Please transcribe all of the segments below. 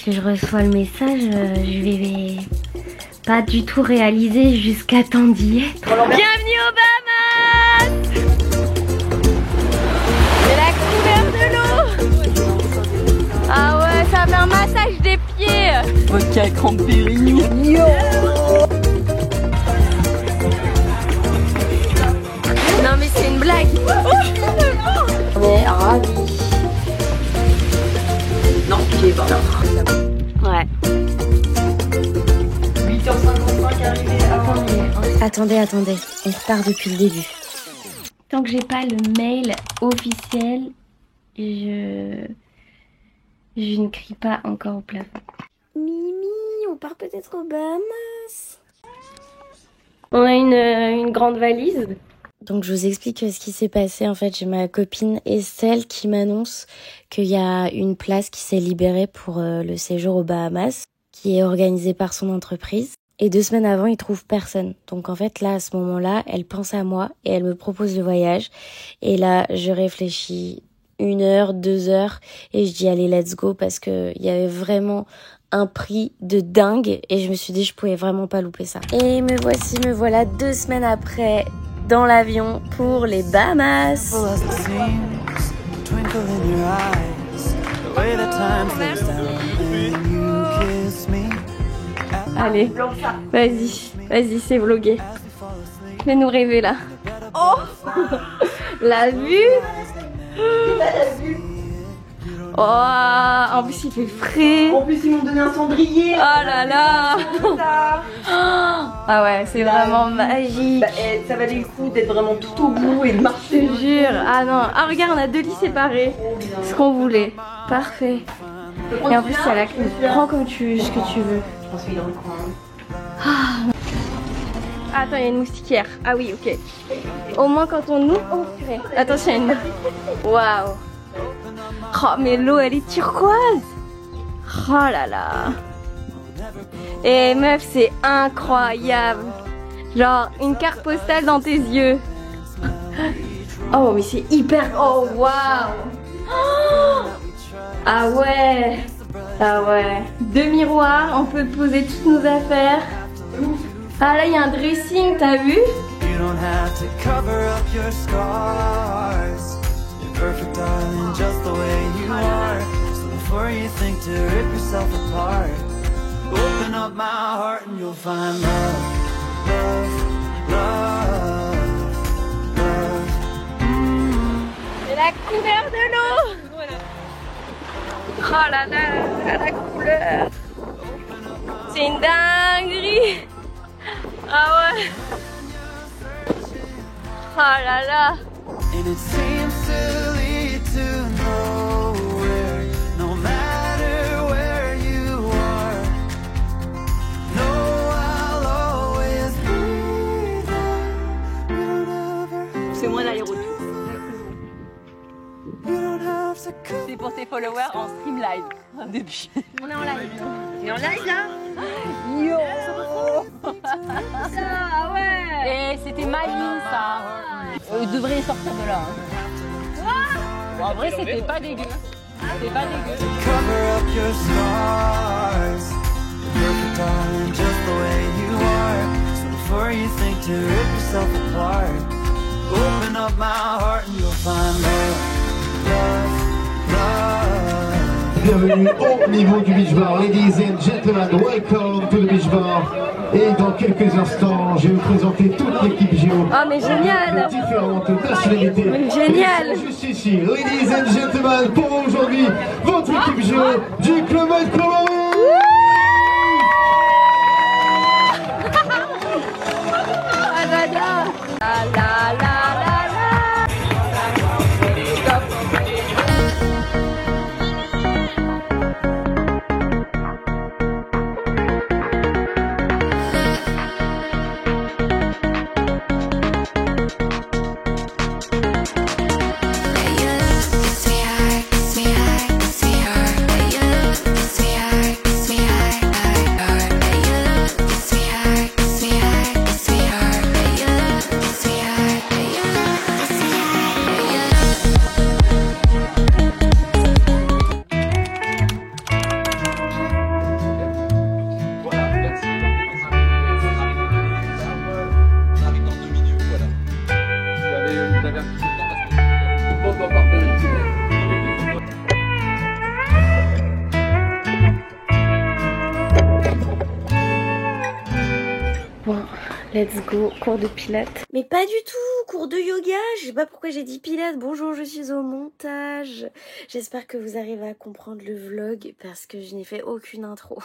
que je reçois le message, je vais pas du tout réaliser jusqu'à temps d'y être. Bienvenue aux Bahamas! C'est la couleur de l'eau! Ah ouais, ça fait un massage des pieds! Vodka cranberry. Yo! Non mais c'est une blague! On est ravis! Non, j'ai pas. Ouais. 8h55 arrivé avant. Attendez, on repart depuis le début. Tant que j'ai pas le mail officiel, je ne crie pas encore au plafond. Mimi, on part peut-être aux Bahamas. On a une grande valise. Donc je vous explique ce qui s'est passé. En fait, j'ai ma copine Estelle qui m'annonce qu'il y a une place qui s'est libérée pour le séjour aux Bahamas, qui est organisée par son entreprise. Et 2 semaines avant, il trouve personne. Donc en fait, là, à ce moment-là, elle pense à moi et elle me propose le voyage. Et là, je réfléchis 1 heure, 2 heures et je dis allez, let's go, parce que il y avait vraiment un prix de dingue et je me suis dit je pouvais vraiment pas louper ça. Et me voilà 2 semaines après dans l'avion pour les Bahamas. Allez, vas-y, c'est vlogué. Fais-nous rêver là. Oh, la vue. Oh, en plus il fait frais. En plus ils m'ont donné un cendrier. Oh là là. Ah ouais, c'est vraiment magique. Bah, ça valait le coup d'être vraiment tout au bout et de marcher. Je te jure. Ah non. Ah regarde, on a 2 lits séparés. Ce qu'on voulait. Parfait. Et en plus il y a la clim. Prends comme ce que tu veux. Je pense qu'il est dans le coin. Ah, attends, il y a une moustiquaire. Ah oui, ok. Au moins quand on ouvre. Oh, purée. Attention, il y a une. Waouh. Oh, mais l'eau elle est turquoise. Oh là là. Et meuf, c'est incroyable. Genre une carte postale dans tes yeux. Oh, mais c'est hyper. Oh, waouh. Oh. Ah ouais. Ah ouais. 2 miroirs, on peut poser toutes nos affaires. Ah là, il y a un dressing, t'as vu? Perfect, darling, just the way you are. So before you think to rip yourself apart, open up my heart and you'll find love, love, love, love. C'est la couleur de l'eau. Oh là là, la couleur. C'est une dinguerie. Ah ouais. Oh là là. And it seems to lead to nowhere, no matter where you are. No, I'll always be there. C'est moi l'aller-retour. C'est pour tes followers en stream live. Depuis. On est en live. Et en live là? Yo. Ah ouais. Et c'était Maline ça. Ils devraient sortir de là. Bon, en vrai, c'était pas dégueu. C'était pas dégueu. Cover up your scars. Perfect, darling, just the way you are. So before you think to rip yourself apart, open up my heart and you'll find love, love, love. Bienvenue au niveau du beach bar, ladies and gentlemen, welcome to the beach bar. Et dans quelques instants, je vais vous présenter toute l'équipe Géo. Oh mais génial! De différentes nationalités. Mais génial! Juste ici, ladies and gentlemen, pour aujourd'hui, votre équipe Géo du Club Med Colombie. Ah là là! La la la la la! Stop! Sweetheart, sweetheart, sweetheart. Let's go, cours de pilates. Mais pas du tout, cours de yoga. Je sais pas pourquoi j'ai dit pilates. Bonjour, je suis au montage. J'espère que vous arrivez à comprendre le vlog parce que je n'ai fait aucune intro.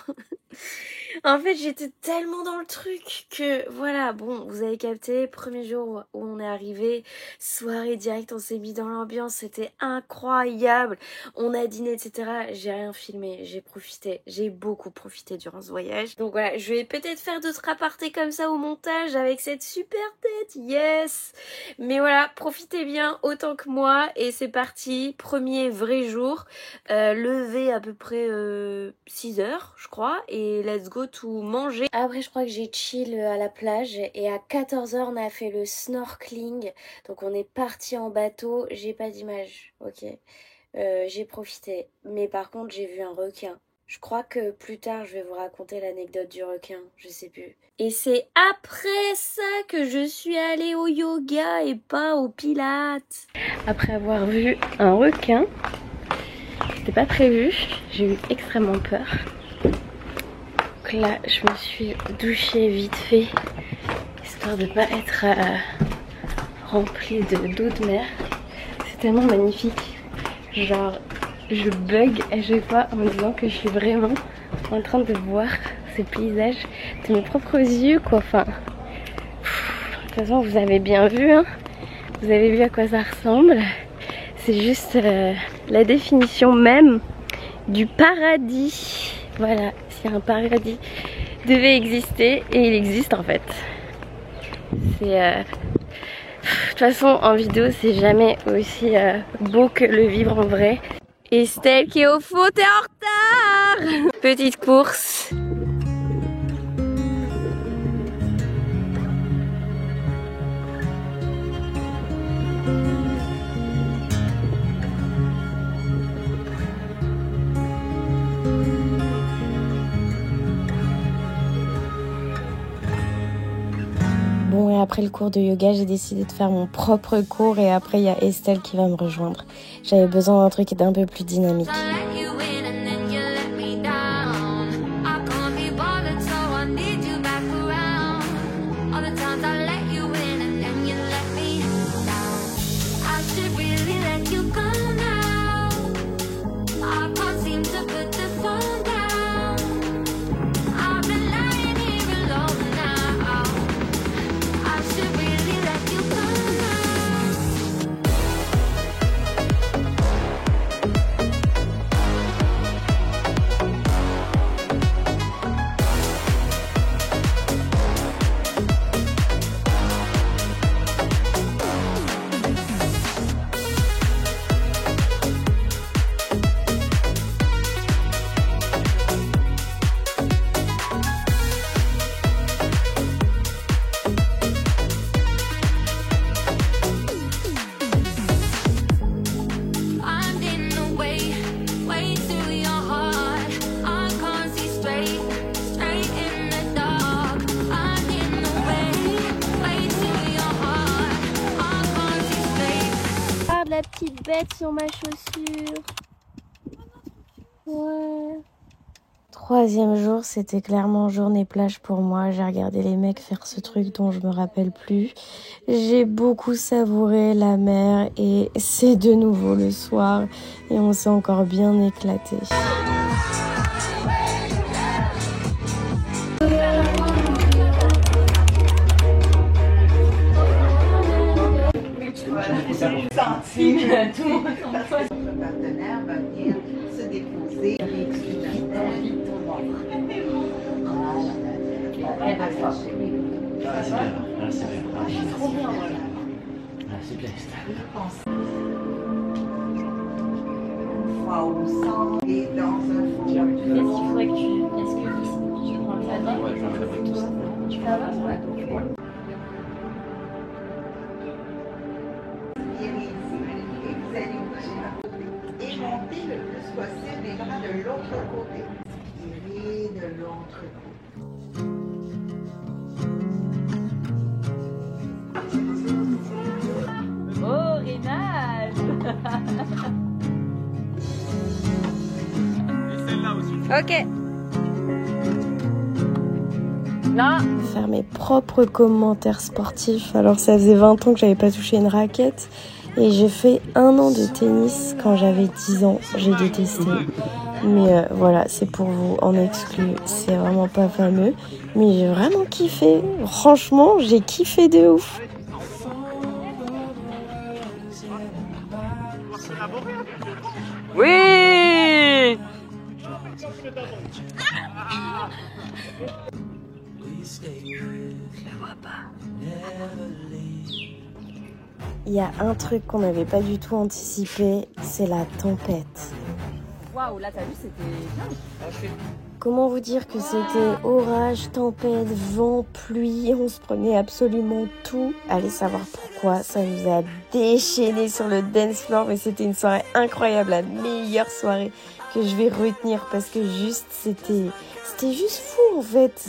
En fait, j'étais tellement dans le truc que voilà, bon, vous avez capté, premier jour où on est arrivé, soirée directe, on s'est mis dans l'ambiance, c'était incroyable. On a dîné, etc. J'ai rien filmé, j'ai profité, j'ai beaucoup profité durant ce voyage. Donc voilà, je vais peut-être faire d'autres apartés comme ça au montage avec cette super tête, yes. Mais voilà, profitez bien autant que moi et c'est parti, premier vrai jour, levé à peu près 6 heures je crois et let's go tout manger. Après je crois que j'ai chill à la plage et à 14 heures on a fait le snorkeling, donc on est parti en bateau, j'ai pas d'image, ok. J'ai profité, mais par contre j'ai vu un requin. Je crois que plus tard je vais vous raconter l'anecdote du requin, je sais plus. Et c'est après ça que je suis allée au yoga et pas au pilates. Après avoir vu un requin, c'était pas prévu, j'ai eu extrêmement peur. Donc là je me suis douchée vite fait, histoire de pas être remplie d'eau de mer. C'est tellement magnifique, genre je bug à chaque fois en me disant que je suis vraiment en train de voir ce paysage de mes propres yeux quoi. Enfin, de toute façon vous avez bien vu, hein, vous avez vu à quoi ça ressemble. C'est juste la définition même du paradis. Voilà, si un paradis devait exister, et il existe en fait. C'est de toute façon en vidéo c'est jamais aussi beau que le vivre en vrai. Estelle qui est au fond, t'es en retard. Petite course. Bon, et après le cours de yoga, j'ai décidé de faire mon propre cours et après il y a Estelle qui va me rejoindre. J'avais besoin d'un truc d'un peu plus dynamique. La petite bête sur ma chaussure. Ouais. Troisième jour, c'était clairement journée plage pour moi. J'ai regardé les mecs faire ce truc dont je me rappelle plus. J'ai beaucoup savouré la mer et c'est de nouveau le soir et on s'est encore bien éclaté. Tout le monde Votre partenaire va venir se déposer avec trop bien, voilà. C'est bien, une fois au centre et dans un fond. Est-ce qu'il faudrait que tu... Est-ce que tu prends le cadenas? Ouais, je vais mettre tout ça. Tu fais avant? Ouais. Vous allez bouger la côté et monter le plus possible les bras de l'autre côté. Tirer de l'autre côté. Oh, Rénal. Et celle-là aussi. Ok. Non. Faire mes propres commentaires sportifs. Alors ça faisait 20 ans que j'avais pas touché une raquette. Et j'ai fait 1 an de tennis quand j'avais 10 ans. J'ai détesté. Mais voilà, c'est pour vous en exclu. C'est vraiment pas fameux. Mais j'ai vraiment kiffé. Franchement, j'ai kiffé de ouf. Oui. Il y a un truc qu'on n'avait pas du tout anticipé, c'est la tempête. Waouh, là t'as vu, c'était bien. Comment vous dire que c'était orage, tempête, vent, pluie, on se prenait absolument tout. Allez savoir pourquoi, ça nous a déchaînés sur le dance floor, mais c'était une soirée incroyable, la meilleure soirée que je vais retenir parce que juste c'était juste fou en fait.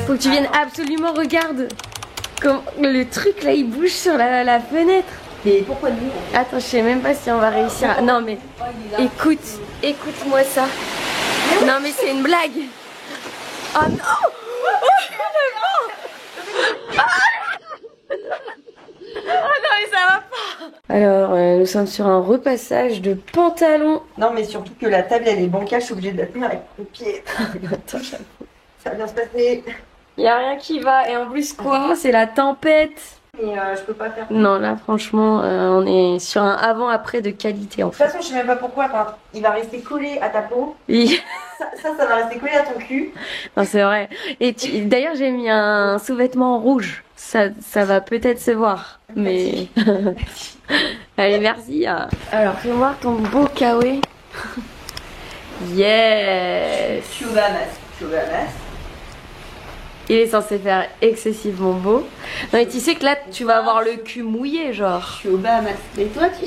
Faut que tu viennes absolument, regarde comme le truc là il bouge sur la fenêtre. Et pourquoi nous? Attends, je sais même pas si on va réussir à... Non mais écoute-moi ça. Non mais c'est une blague. Oh non. Oh non mais ça va pas. Alors nous sommes sur un repassage de pantalons. Non, mais surtout que la table elle est bancale, je suis obligée de la tenir avec le pied. Attends, Ça va bien se passer. y a rien qui va et en plus quoi, c'est la tempête. Et je peux pas faire. Non là franchement on est sur un avant-après de qualité en De toute fait. façon, je sais même pas pourquoi. Enfin, il va rester collé à ta peau. Oui. Ça va rester collé à ton cul. Non c'est vrai. Et d'ailleurs j'ai mis un sous-vêtement rouge. Ça va peut-être se voir. Mais allez merci. Alors fais voir ton beau kawaii. Yes. Je suis au Bahamas. Il est censé faire excessivement beau. Non mais tu sais que là tu vas avoir le cul mouillé genre. Je suis au Bahamas. Mais toi, tu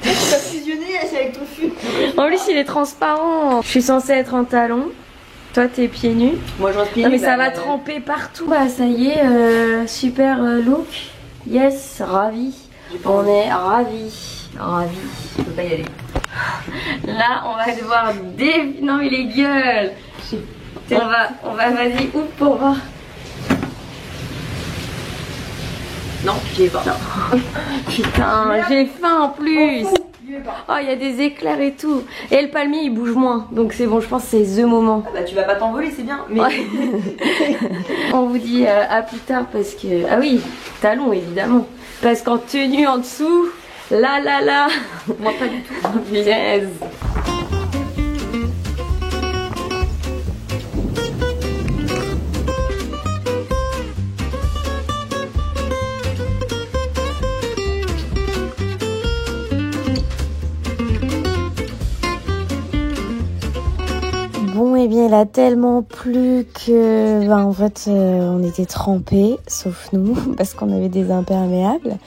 vas fusionner avec ton cul. En plus il est transparent. Je suis censée être en talons. Toi t'es pieds nus. Moi, je reste pieds Non mais nus, ça bah, va tremper partout. Bah ça y est, super look. Yes, ravi. On est ravis. Je peux pas y aller. Là on va devoir Non mais les gueules. On va vas-y ouvre pour voir. Non, j'y ai pas. Putain, j'ai faim en plus. Oh, il y a des éclairs et tout. Et le palmier, il bouge moins. Donc c'est bon, je pense que c'est the moment. Ah bah, tu vas pas t'envoler, c'est bien. Mais... Ouais. On vous dit à plus tard parce que... Ah oui, talons évidemment. Parce qu'en tenue en dessous, là. Moi, pas du tout. Yes. Bon, et bien il a tellement plu que en fait on était trempés, sauf nous, parce qu'on avait des imperméables.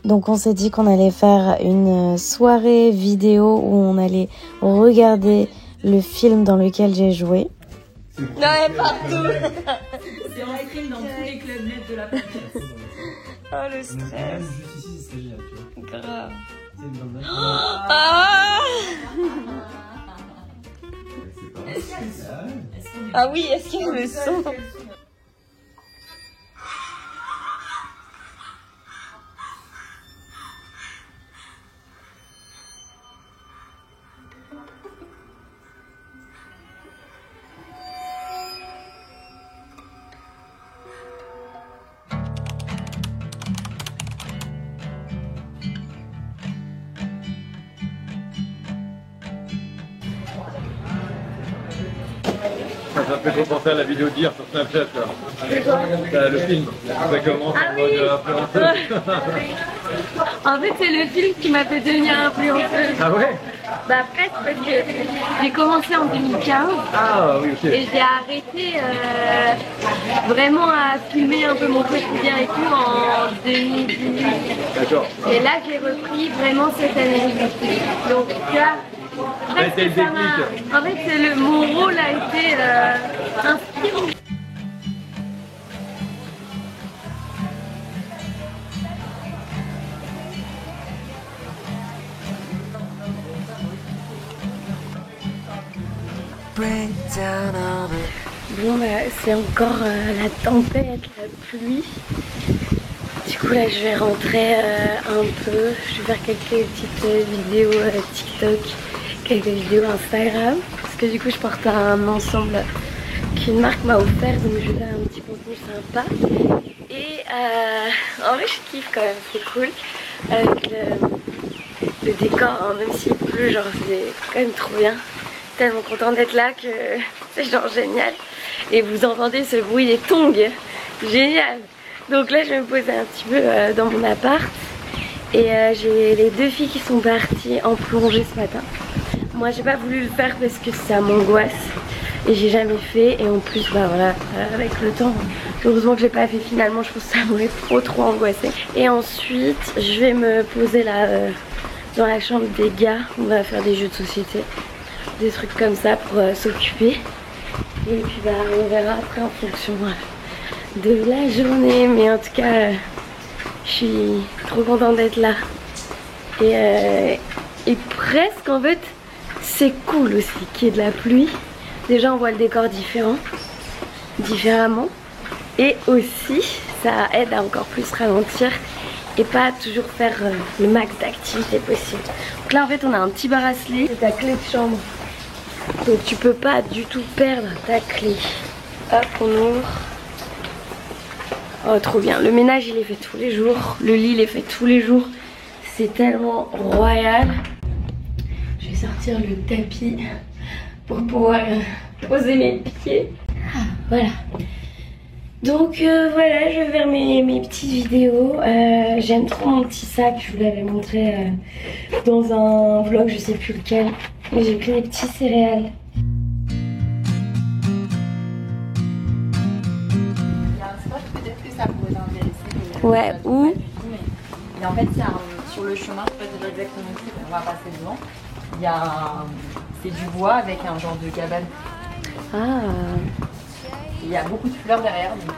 Donc on s'est dit qu'on allait faire une soirée vidéo où on allait regarder le film dans lequel j'ai joué. Non, mais partout. C'est un film dans tous les clubs net de la planète. Oh le stress. Juste ici, c'est génial, tu vois. Grave. Ah Ah oui, est-ce qu'il y a le son? Ça me fait trop penser à la vidéo d'hier sur Snapchat là. Le film. Ça commence en mode influenceuse. En fait, c'est le film qui m'a fait devenir influenceuse. Ah ouais? Bah presque parce que j'ai commencé en 2015 Ah oui, ok. et j'ai arrêté vraiment à filmer un peu mon quotidien et tout en 2018. D'accord. Et là, j'ai repris vraiment cette année. Donc là, En fait, mon rôle a été inspiré. Bon bah c'est encore la tempête, la pluie. Du coup là je vais rentrer un peu, je vais faire quelques petites vidéos TikTok, quelques vidéos Instagram. Parce que du coup je porte un ensemble qu'une marque m'a offert, donc je vais faire un petit contenu sympa. Et en vrai je kiffe quand même, c'est cool. Avec le décor, hein, même s'il pleut, genre c'est quand même trop bien. Tellement contente d'être là que c'est genre génial. Et vous entendez ce bruit des tongs, génial. Donc là je vais me poser un petit peu dans mon appart. Et j'ai les deux filles qui sont parties en plongée ce matin. Moi j'ai pas voulu le faire parce que ça m'angoisse et j'ai jamais fait. Et en plus bah voilà, avec le temps, heureusement que j'ai pas fait finalement, je pense que ça m'aurait trop angoissé. Et ensuite je vais me poser là dans la chambre des gars. On va faire des jeux de société, des trucs comme ça pour s'occuper. Et puis bah on verra après en fonction de la journée. Mais en tout cas je suis trop contente d'être là. Et presque en fait c'est cool aussi qu'il y ait de la pluie. Déjà on voit le décor différemment. Et aussi ça aide à encore plus ralentir et pas toujours faire le max d'activité possible. Donc là en fait on a un petit bracelet, c'est ta clé de chambre. Donc tu peux pas du tout perdre ta clé. Hop, on ouvre. Oh trop bien, le ménage il est fait tous les jours, le lit il est fait tous les jours. C'est tellement royal. Je vais sortir le tapis pour pouvoir poser mes pieds. Voilà. Donc voilà, je vais faire mes petites vidéos. J'aime trop mon petit sac, je vous l'avais montré dans un vlog, je sais plus lequel. Et j'ai pris des petits céréales. Il y a un spot, peut-être que ça pourrait t'intéresser. Ouais, où? Et en fait, sur le chemin, je peux pas te dire exactement où c'est, on va passer devant. Il y a c'est du bois avec un genre de cabane. Ah. Il y a beaucoup de fleurs derrière. Donc...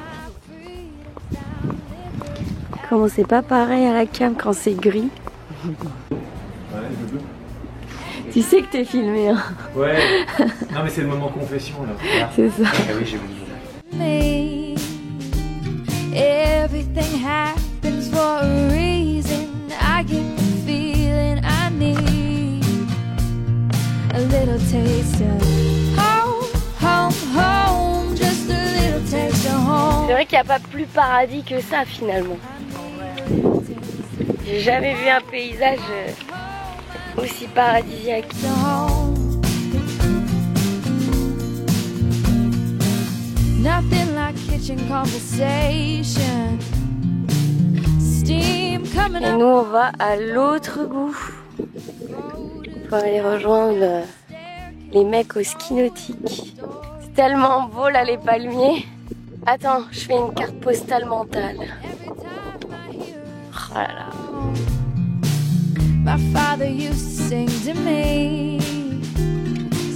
Comment c'est pas pareil à la cam quand c'est gris? Tu sais que t'es filmé, hein? Ouais. Non mais c'est le moment confession là. C'est ça. Ah oui, j'ai oublié. Everything happens for a reason. I get the feeling I need a little taste of home, home, just a little taste of home. C'est vrai qu'il n'y a pas plus paradis que ça finalement. J'ai jamais vu un paysage aussi paradisiaque. Nothing like kitchen conversation. Steam coming Et nous on va à l'autre bout pour aller rejoindre les mecs au ski nautique. C'est tellement beau là les palmiers. Attends, je fais une carte postale mentale. Oh là là. My father used to sing to me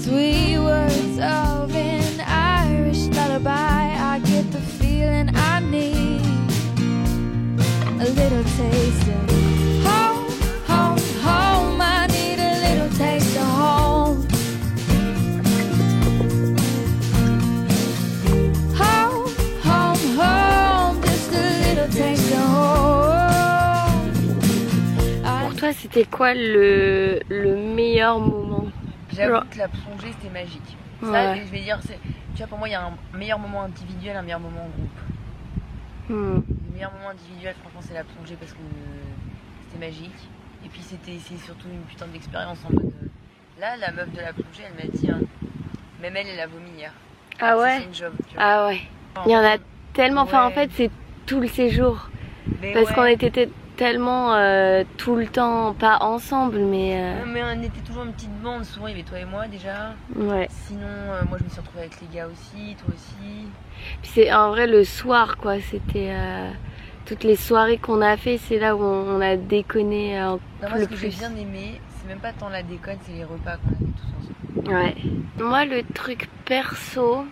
sweet words of an Irish lullaby. I get the feeling I need a little taste of home, home, home. I need a little taste of home. Home, home, home. Just a little taste of home. Pour toi c'était quoi le meilleur moment? J'avoue que la plongée c'était magique. Ouais. Ça, je vais dire, tu vois, pour moi il y a un meilleur moment individuel, un meilleur moment en groupe. Le meilleur moment individuel, franchement, c'est la plongée parce que c'était magique. Et puis c'est surtout une putain d'expérience en mode. Là, la meuf de la plongée, elle m'a dit, hein, même elle a vomi hier. Ah ouais? C'est une job, tu vois. Ah ouais. Il y en a tellement. Enfin, Ouais. en fait, c'est tout le séjour. Mais Parce ouais. qu'on était tellement tout le temps, pas ensemble, mais. Mais on était toujours une petite bande. Souvent, il y avait toi et moi déjà. Ouais. Sinon, moi, je me suis retrouvée avec les gars aussi, toi aussi. Puis c'est en vrai le soir, quoi. C'était. toutes les soirées qu'on a fait, c'est là où on a déconné Non, moi, le ce que j'ai plus. bien aimé, c'est même pas tant la déconne, c'est les repas qu'on a fait tous ensemble. Ouais. Moi, le truc perso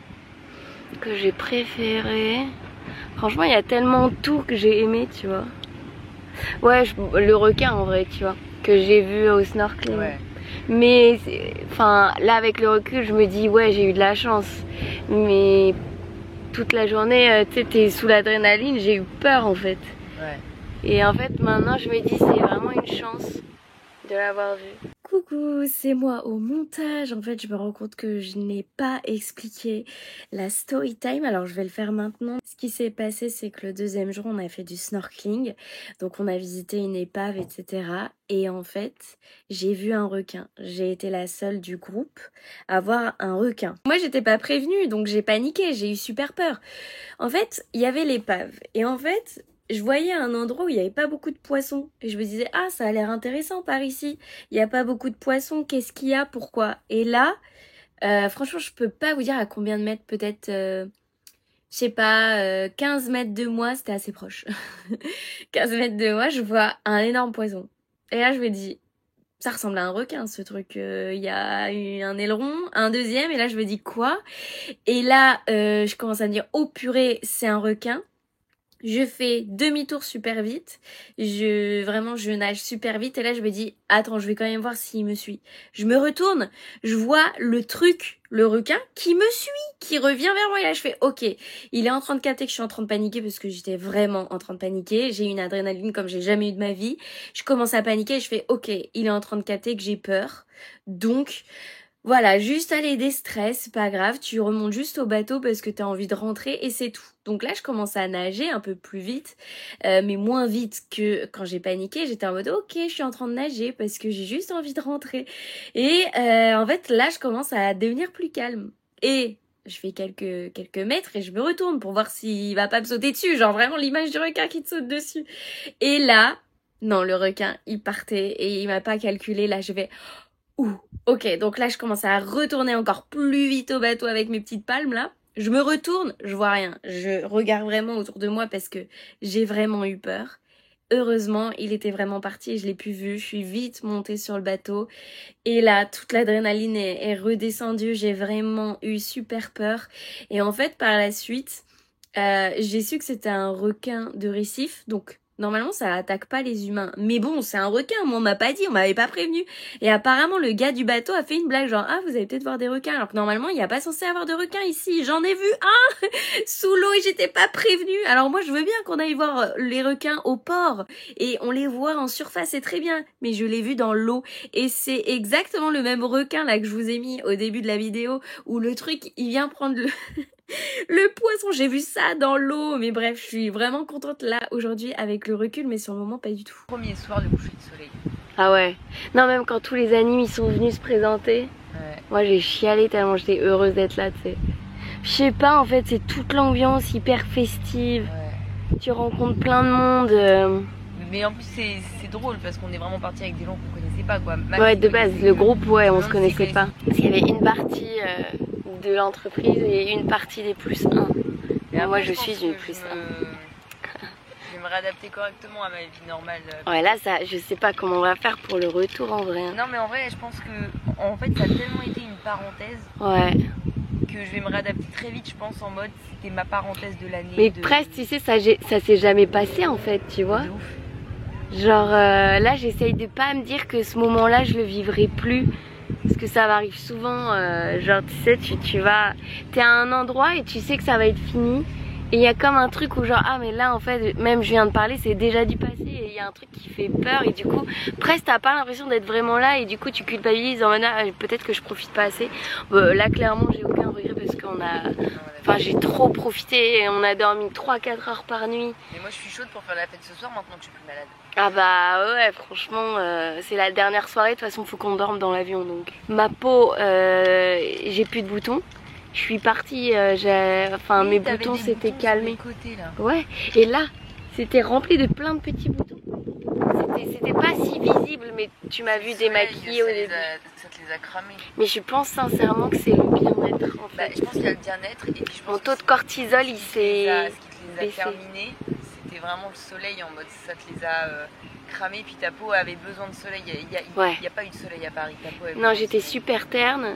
que j'ai préféré, franchement, il y a tellement tout que j'ai aimé, tu vois. Ouais, le requin en vrai, tu vois, que j'ai vu au snorkeling. Ouais. Mais, enfin, là avec le recul, je me dis, ouais, j'ai eu de la chance. Mais toute la journée, tu sais, t'es sous l'adrénaline, j'ai eu peur en fait. Ouais. Et en fait, maintenant, je me dis, c'est vraiment une chance de l'avoir vu. Coucou, c'est moi au montage. En fait, je me rends compte que je n'ai pas expliqué la story time. Alors, je vais le faire maintenant. Ce qui s'est passé, c'est que le deuxième jour, on a fait du snorkeling. Donc, on a visité une épave, etc. Et en fait, j'ai vu un requin. J'ai été la seule du groupe à voir un requin. Moi, j'étais pas prévenue, donc j'ai paniqué. J'ai eu super peur. En fait, il y avait l'épave. Et en fait, je voyais un endroit où il n'y avait pas beaucoup de poissons. Et je me disais, ah, ça a l'air intéressant par ici. Il n'y a pas beaucoup de poissons. Qu'est-ce qu'il y a? Pourquoi? Et là, franchement, je peux pas vous dire à combien de mètres. Peut-être, je sais pas, 15 mètres de moi. C'était assez proche. 15 mètres de moi, je vois un énorme poisson. Et là, je me dis, ça ressemble à un requin, ce truc. Il y a eu un aileron, un deuxième. Et là, je me dis, quoi? Et là, je commence à me dire, oh purée, c'est un requin. Je fais demi-tour super vite, je nage super vite et là je me dis attends, je vais quand même voir s'il me suit. Je me retourne, je vois le truc, le requin qui me suit, qui revient vers moi et là je fais ok, il est en train de capter que je suis en train de paniquer parce que j'étais vraiment en train de paniquer, j'ai une adrénaline comme j'ai jamais eu de ma vie. Je commence à paniquer et je fais ok, il est en train de capter que j'ai peur. Donc voilà, juste aller déstress, c'est pas grave, tu remontes juste au bateau parce que t'as envie de rentrer et c'est tout. Donc là, je commence à nager un peu plus vite, mais moins vite que quand j'ai paniqué. J'étais en mode ok, je suis en train de nager parce que j'ai juste envie de rentrer. Et en fait, là, je commence à devenir plus calme. Et je fais quelques mètres et je me retourne pour voir s'il va pas me sauter dessus. Genre vraiment l'image du requin qui te saute dessus. Et là, non, le requin, il partait et il m'a pas calculé. Là, je vais... Ouh, ok, donc là je commence à retourner encore plus vite au bateau avec mes petites palmes là. Je me retourne, je vois rien. Je regarde vraiment autour de moi parce que j'ai vraiment eu peur. Heureusement, il était vraiment parti et je l'ai plus vu. Je suis vite montée sur le bateau. Et là, toute l'adrénaline est redescendue. J'ai vraiment eu super peur. Et en fait, par la suite, j'ai su que c'était un requin de récif. Donc, normalement, ça attaque pas les humains. Mais bon, c'est un requin. Moi, on m'a pas dit, on m'avait pas prévenu. Et apparemment, le gars du bateau a fait une blague genre, ah, vous allez peut-être voir des requins. Alors que normalement, il n'y a pas censé avoir de requins ici. J'en ai vu un sous l'eau et j'étais pas prévenue. Alors moi, je veux bien qu'on aille voir les requins au port. Et on les voit en surface, c'est très bien. Mais je l'ai vu dans l'eau. Et c'est exactement le même requin là que je vous ai mis au début de la vidéo où le truc, il vient prendre le... le poisson, j'ai vu ça dans l'eau. Mais bref, je suis vraiment contente là aujourd'hui avec le recul, mais sur le moment pas du tout. Premier soir de coucher de soleil. Ah ouais. Non, même quand tous les animes ils sont venus se présenter, Ouais. moi j'ai chialé tellement j'étais heureuse d'être là, tu sais. Je sais pas, en fait c'est toute l'ambiance hyper festive. Ouais. Tu rencontres plein de monde. Mais en plus c'est drôle parce qu'on est vraiment parti avec des gens qu'on connaissait pas quoi. Ouais, de base, le groupe, ouais, on se connaissait connaissait pas. Parce qu'il y avait une partie de l'entreprise et une partie des plus 1. Et après, moi je pense suis une que plus 1. Je vais me réadapter correctement à ma vie normale. Ouais, là, ça, je sais pas comment on va faire pour le retour en vrai. Non mais en vrai je pense que en fait ça a tellement été une parenthèse Ouais. que je vais me réadapter très vite je pense en mode c'était ma parenthèse de l'année. Mais presque, tu sais, ça s'est jamais passé en fait, tu vois. De ouf. Genre là, j'essaye de pas me dire que ce moment-là, je le vivrai plus. Parce que ça m'arrive souvent, genre tu sais, t'es à un endroit et tu sais que ça va être fini. Et il y a comme un truc où genre, ah mais là en fait, même je viens de parler, c'est déjà du passé. Et il y a un truc qui fait peur et du coup, presque t'as pas l'impression d'être vraiment là. Et du coup, tu culpabilises en mode, ah, peut-être que je profite pas assez. Là, clairement, j'ai aucun regret parce qu'on a... Enfin, j'ai trop profité et on a dormi 3-4 heures par nuit. Mais moi je suis chaude pour faire la fête ce soir maintenant que je suis plus malade. Ah bah ouais, franchement, c'est la dernière soirée, de toute façon faut qu'on dorme dans l'avion donc. Ma peau, j'ai plus de boutons. Je suis partie, enfin mes boutons s'étaient calmés. Côtés, là. Ouais, et là, c'était rempli de plein de petits boutons. C'était pas si visible, mais tu m'as vu démaquillée au début. Ça te les a cramés. Mais je pense sincèrement que c'est le bien-être en fait. Bah, je pense qu'il y a le bien-être et puis je pense mon taux de cortisol il s'est ce qui te les a baissé. terminés, c'était vraiment le soleil en mode ça te les a cramés, puis ta peau avait besoin de soleil. Il n'y a pas eu de soleil à Paris. Ta peau avait Non, j'étais super terne. Ouais.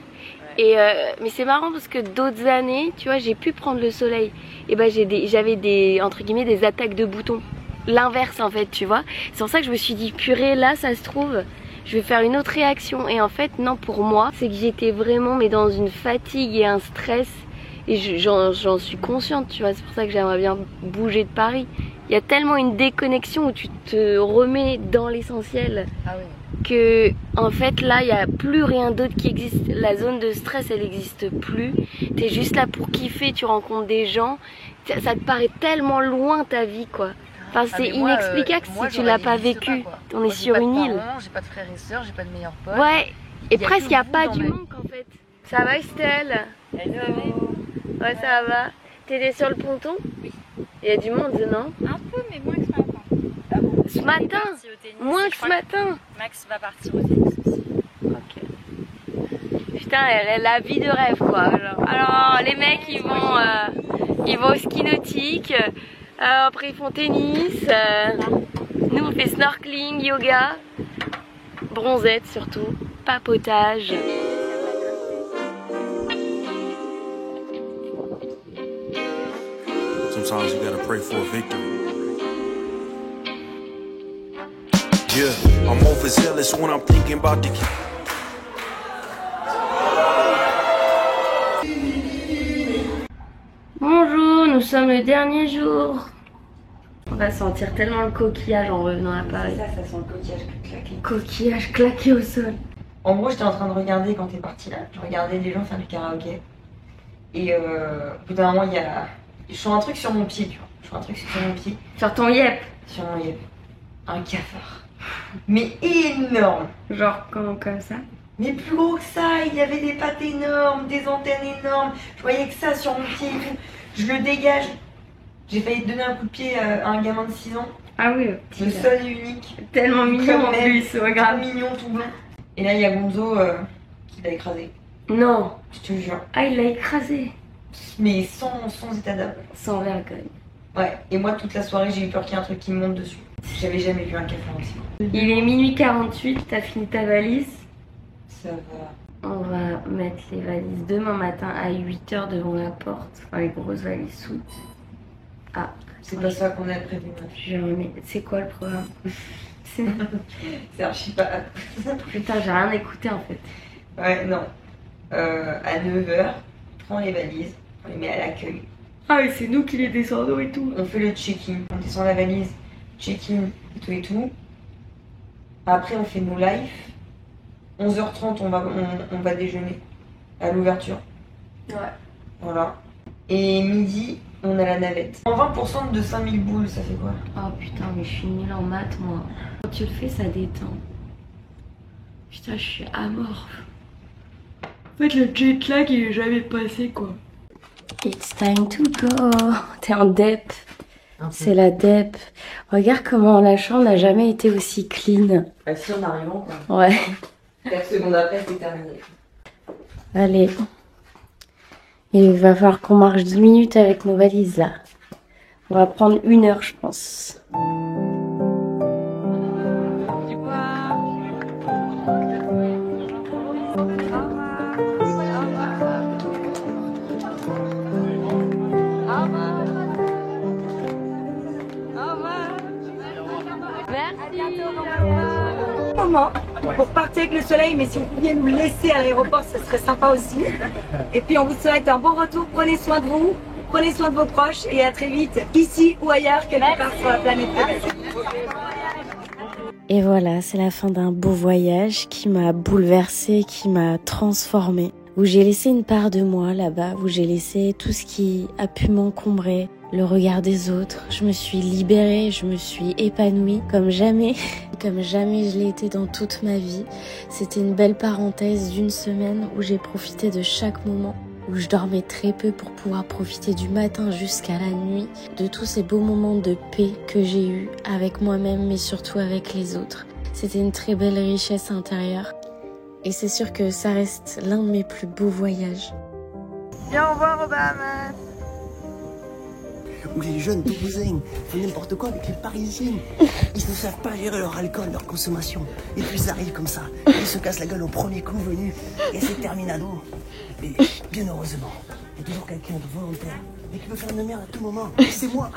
Et mais c'est marrant parce que d'autres années, tu vois, j'ai pu prendre le soleil. Et bah j'avais des, entre guillemets, des attaques de boutons. L'inverse en fait, tu vois. C'est pour ça que je me suis dit, purée, là ça se trouve, je vais faire une autre réaction. Et en fait, non, pour moi, c'est que j'étais vraiment mais dans une fatigue et un stress. Et j'en suis consciente, tu vois. C'est pour ça que j'aimerais bien bouger de Paris. Il y a tellement une déconnexion où tu te remets dans l'essentiel. Ah oui. Que en fait là il n'y a plus rien d'autre qui existe. La zone de stress elle n'existe plus. T'es juste là pour kiffer, tu rencontres des gens. Ça te paraît tellement loin ta vie quoi. Enfin c'est inexplicable si tu l'as pas vécu. On est sur une île. J'ai pas de frères et sœurs, j'ai pas de meilleurs potes. Ouais. Et presque il n'y a pas du manque en fait. Ça va Estelle? Ouais ça va. T'étais sur le ponton? Oui. Il y a du monde non? Un peu mais moins que ce matin. Ah bon? Ce matin? Moins que ce matin? Max va partir au tennis aussi. Ok. Putain, elle a la vie de rêve quoi. Alors les mecs ils vont au ski nautique, après ils font tennis, nous on fait snorkeling, yoga, bronzette surtout, papotage. Sometimes you gotta pray for a victory. Yeah, I'm overzealous when I'm thinking about the. Bonjour, nous sommes le dernier jour. On va sentir tellement le coquillage en revenant à Paris. Ça sent le coquillage claqué. Coquillage claqué au sol. En gros, j'étais en train de regarder quand t'es parti là. Je regardais les gens faire du karaoké. Et au bout d'un moment, il y a. Je sens un truc sur mon pied, tu vois. Je sens un truc sur mon pied. Sur ton yep? Sur mon yep. Un cafard. Mais énorme. Genre comme ça? Mais plus gros que ça, il y avait des pattes énormes, des antennes énormes. Je voyais que ça sur mon pied et tout. Je le dégage. J'ai failli donner un coup de pied à un gamin de 6 ans. Ah oui, le seul et unique. Tellement mignon en plus, regarde. Mignon tout blanc. Et là, il y a Gonzo qui l'a écrasé. Non. Je te jure. Ah, il l'a écrasé. Mais sans état d'âme. Sans vergogne. Ouais, et moi toute la soirée j'ai eu peur qu'il y ait un truc qui me monte dessus. J'avais jamais vu un cafard aussi. Il est minuit 48, t'as fini ta valise? Ça va. On va mettre les valises demain matin à 8 h devant la porte. Enfin les grosses valises sous. Ah. C'est pas ça qu'on a prévu. C'est quoi le programme? C'est archi pas. Putain j'ai rien écouté en fait. Ouais non. À 9 h, prends les valises, on les met à l'accueil. Ah oui, c'est nous qui les descendons et tout. On fait le check-in, on descend la valise, check-in et tout. Après on fait nos lives. 11 h 30 on va déjeuner à l'ouverture. Ouais. Voilà. Et midi, on a la navette. En 20% de 5000 boules, ça fait quoi? Oh putain, mais je suis nulle en maths moi. Quand tu le fais, ça détend. Putain, je suis à mort. En fait, le jet lag il est jamais passé quoi. It's time to go. T'es en dep. C'est la dep. Regarde comment la chambre n'a jamais été aussi clean. Bah si en arrivant quoi. Ouais. 4 secondes après c'est terminé. Allez. Il va falloir qu'on marche 10 minutes avec nos valises là. On va prendre 1 heure je pense. Pour partir avec le soleil, mais si vous pouviez nous laisser à l'aéroport, ce serait sympa aussi. Et puis on vous souhaite un bon retour, prenez soin de vous, prenez soin de vos proches et à très vite, ici ou ailleurs, quelque part sur la planète. Et voilà, c'est la fin d'un beau voyage qui m'a bouleversée, qui m'a transformée. Où j'ai laissé une part de moi là-bas, où j'ai laissé tout ce qui a pu m'encombrer, le regard des autres. Je me suis libérée, je me suis épanouie comme jamais je l'ai été dans toute ma vie. C'était une belle parenthèse d'1 semaine où j'ai profité de chaque moment, où je dormais très peu pour pouvoir profiter du matin jusqu'à la nuit, de tous ces beaux moments de paix que j'ai eus avec moi-même mais surtout avec les autres. C'était une très belle richesse intérieure. Et c'est sûr que ça reste l'un de mes plus beaux voyages. Viens, au revoir aux Bahamas. où les jeunes toulousains font n'importe quoi avec les parisiens. Ils ne savent pas gérer leur alcool, leur consommation. Et puis ils arrivent comme ça, ils se cassent la gueule au premier coup venu, et c'est terminado. Mais bien heureusement, il y a toujours quelqu'un de volontaire et qui peut faire une merde à tout moment, et c'est moi.